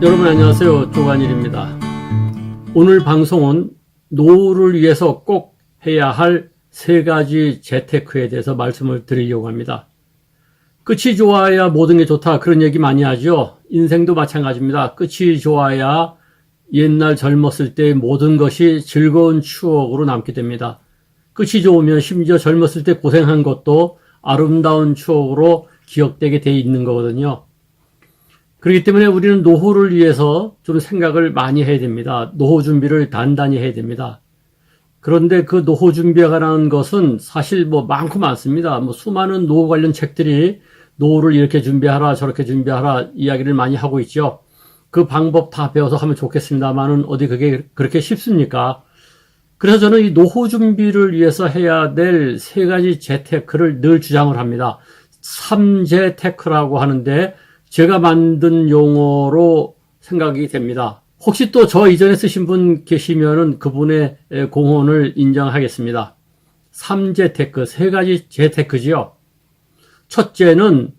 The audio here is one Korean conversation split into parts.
여러분 안녕하세요. 조관일입니다. 오늘 방송은 노후를 위해서 꼭 해야 할 세 가지 재테크에 대해서 말씀을 드리려고 합니다. 끝이 좋아야 모든 게 좋다 그런 얘기 많이 하죠. 인생도 마찬가지입니다. 끝이 좋아야 옛날 젊었을 때 모든 것이 즐거운 추억으로 남게 됩니다. 끝이 좋으면 심지어 젊었을 때 고생한 것도 아름다운 추억으로 기억되게 돼 있는 거거든요. 그렇기 때문에 우리는 노후를 위해서 좀 생각을 많이 해야 됩니다. 노후 준비를 단단히 해야 됩니다. 그런데 그 노후 준비에 관한 것은 사실 많고 많습니다. 수많은 노후 관련 책들이 노후를 이렇게 준비하라 저렇게 준비하라 이야기를 많이 하고 있죠. 그 방법 다 배워서 하면 좋겠습니다만은 어디 그게 그렇게 쉽습니까? 그래서 저는 이 노후 준비를 위해서 해야 될 세 가지 재테크를 늘 주장을 합니다. 3재테크라고 하는데 제가 만든 용어로 생각이 됩니다. 혹시 또 저 이전에 쓰신 분 계시면은 그분의 공헌을 인정하겠습니다. 3재테크, 세 가지 재테크지요. 첫째는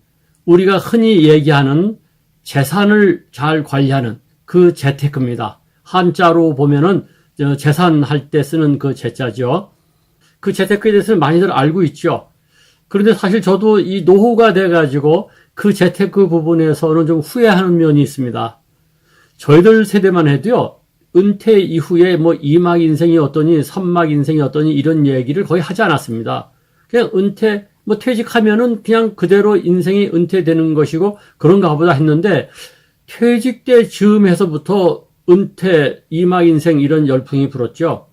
우리가 흔히 얘기하는 재산을 잘 관리하는 그 재테크입니다. 한자로 보면은 재산할 때 쓰는 그 재자죠. 그 재테크에 대해서는 많이들 알고 있죠. 그런데 사실 저도 이 노후가 돼가지고 그 재테크 부분에서는 좀 후회하는 면이 있습니다. 저희들 세대만 해도요, 은퇴 이후에 2막 인생이 어떠니, 3막 인생이 어떠니 이런 얘기를 거의 하지 않았습니다. 그냥 은퇴, 퇴직하면은 그냥 그대로 인생이 은퇴되는 것이고 그런가 보다 했는데 퇴직 때 즈음에서부터 은퇴, 2막 인생 이런 열풍이 불었죠.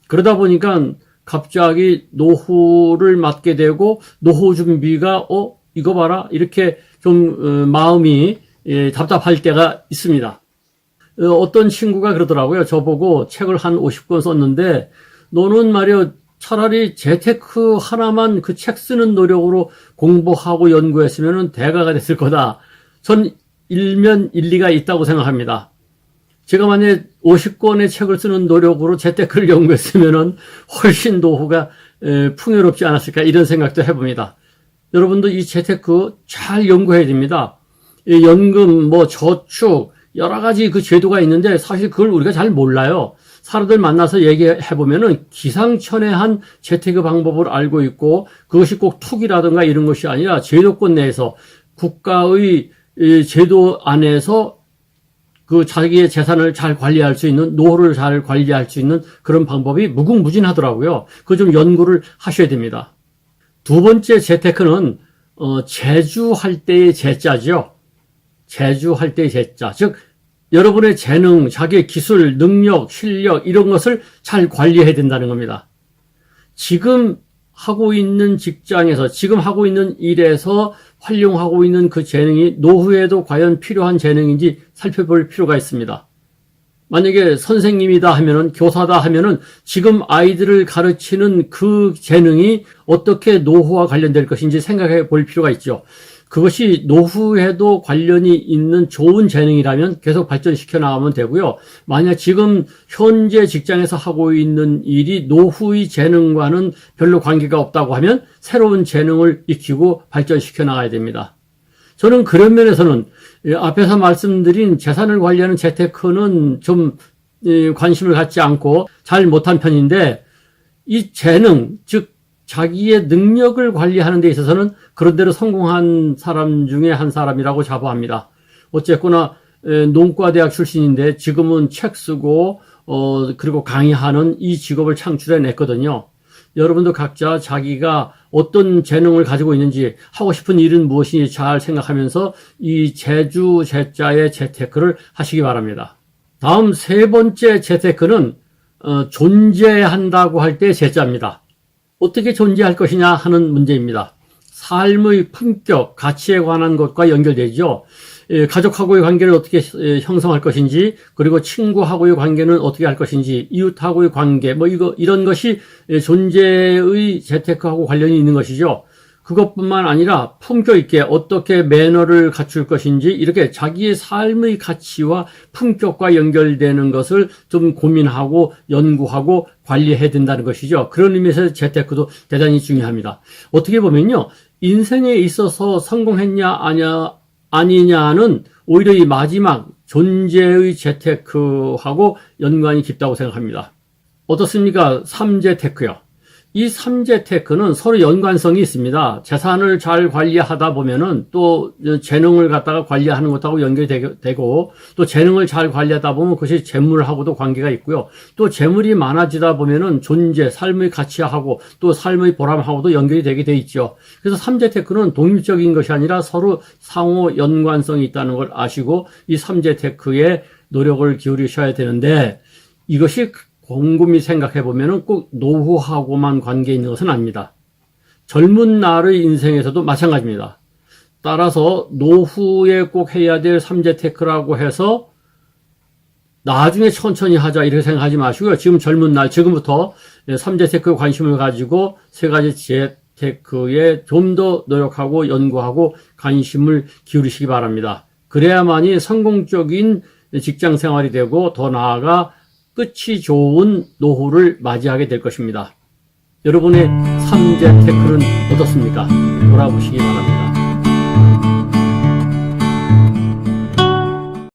그러다 보니까 갑자기 노후를 맞게 되고 노후 준비가 이거 봐라 이렇게 좀 마음이 답답할 때가 있습니다. 어떤 친구가 그러더라고요. 저보고 책을 한 50권 썼는데 너는 말이야 차라리 재테크 하나만 그 책 쓰는 노력으로 공부하고 연구했으면 대가가 됐을 거다. 전 일면 일리가 있다고 생각합니다. 제가 만약에 50권의 책을 쓰는 노력으로 재테크를 연구했으면 훨씬 노후가 풍요롭지 않았을까 이런 생각도 해봅니다. 여러분도 이 재테크 잘 연구해야 됩니다. 연금, 저축, 여러 가지 그 제도가 있는데 사실 그걸 우리가 잘 몰라요. 사람들 만나서 얘기해보면은 기상천외한 재테크 방법을 알고 있고 그것이 꼭 투기라든가 이런 것이 아니라 제도권 내에서 국가의 제도 안에서 그 자기의 재산을 잘 관리할 수 있는, 노후를 잘 관리할 수 있는 그런 방법이 무궁무진하더라고요. 그거 좀 연구를 하셔야 됩니다. 두 번째 재테크는 재주할 때의 재자죠. 재주할 때의 재자. 즉 여러분의 재능, 자기의 기술, 능력, 실력 이런 것을 잘 관리해야 된다는 겁니다. 지금 하고 있는 직장에서 지금 하고 있는 일에서 활용하고 있는 그 재능이 노후에도 과연 필요한 재능인지 살펴볼 필요가 있습니다. 만약에 선생님이다 하면은 교사다 하면은 지금 아이들을 가르치는 그 재능이 어떻게 노후와 관련될 것인지 생각해 볼 필요가 있죠. 그것이 노후에도 관련이 있는 좋은 재능이라면 계속 발전시켜 나가면 되고요. 만약 지금 현재 직장에서 하고 있는 일이 노후의 재능과는 별로 관계가 없다고 하면 새로운 재능을 익히고 발전시켜 나가야 됩니다. 저는 그런 면에서는 앞에서 말씀드린 재산을 관리하는 재테크는 좀 관심을 갖지 않고 잘 못한 편인데 이 재능, 즉 자기의 능력을 관리하는 데 있어서는 그런대로 성공한 사람 중에 한 사람이라고 자부합니다. 어쨌거나 농과대학 출신인데 지금은 책 쓰고 그리고 강의하는 이 직업을 창출해냈거든요. 여러분도 각자 자기가 어떤 재능을 가지고 있는지 하고 싶은 일은 무엇인지 잘 생각하면서 이 재주 재자의 재테크를 하시기 바랍니다. 다음 세 번째 재테크는 존재한다고 할 때 재자입니다. 어떻게 존재할 것이냐 하는 문제입니다. 삶의 품격, 가치에 관한 것과 연결되죠. 가족하고의 관계를 어떻게 형성할 것인지, 그리고 친구하고의 관계는 어떻게 할 것인지, 이웃하고의 관계, 이런 것이 존재의 재테크하고 관련이 있는 것이죠. 그것뿐만 아니라 품격 있게 어떻게 매너를 갖출 것인지 이렇게 자기의 삶의 가치와 품격과 연결되는 것을 좀 고민하고 연구하고 관리해야 된다는 것이죠. 그런 의미에서 재테크도 대단히 중요합니다. 어떻게 보면요, 인생에 있어서 성공했냐 아니냐는 오히려 이 마지막 존재의 재테크하고 연관이 깊다고 생각합니다. 어떻습니까? 삼재테크요. 이 삼재테크는 서로 연관성이 있습니다. 재산을 잘 관리하다 보면은 또 재능을 갖다가 관리하는 것하고 연결이 되고, 또 재능을 잘 관리하다 보면 그것이 재물하고도 관계가 있고요. 또 재물이 많아지다 보면은 존재, 삶의 가치하고 또 삶의 보람하고도 연결이 되게 돼 있죠. 그래서 삼재테크는 독립적인 것이 아니라 서로 상호 연관성이 있다는 걸 아시고 이 삼재테크에 노력을 기울이셔야 되는데, 이것이 곰곰이 생각해보면 꼭 노후하고만 관계 있는 것은 아닙니다. 젊은 날의 인생에서도 마찬가지입니다. 따라서 노후에 꼭 해야 될 삼재테크라고 해서 나중에 천천히 하자 이렇게 생각하지 마시고요. 지금 젊은 날, 지금부터 삼재테크에 관심을 가지고 세 가지 재테크에 좀 더 노력하고 연구하고 관심을 기울이시기 바랍니다. 그래야만이 성공적인 직장 생활이 되고 더 나아가 끝이 좋은 노후를 맞이하게 될 것입니다. 여러분의 삼재테크는 어떻습니까? 돌아보시기 바랍니다.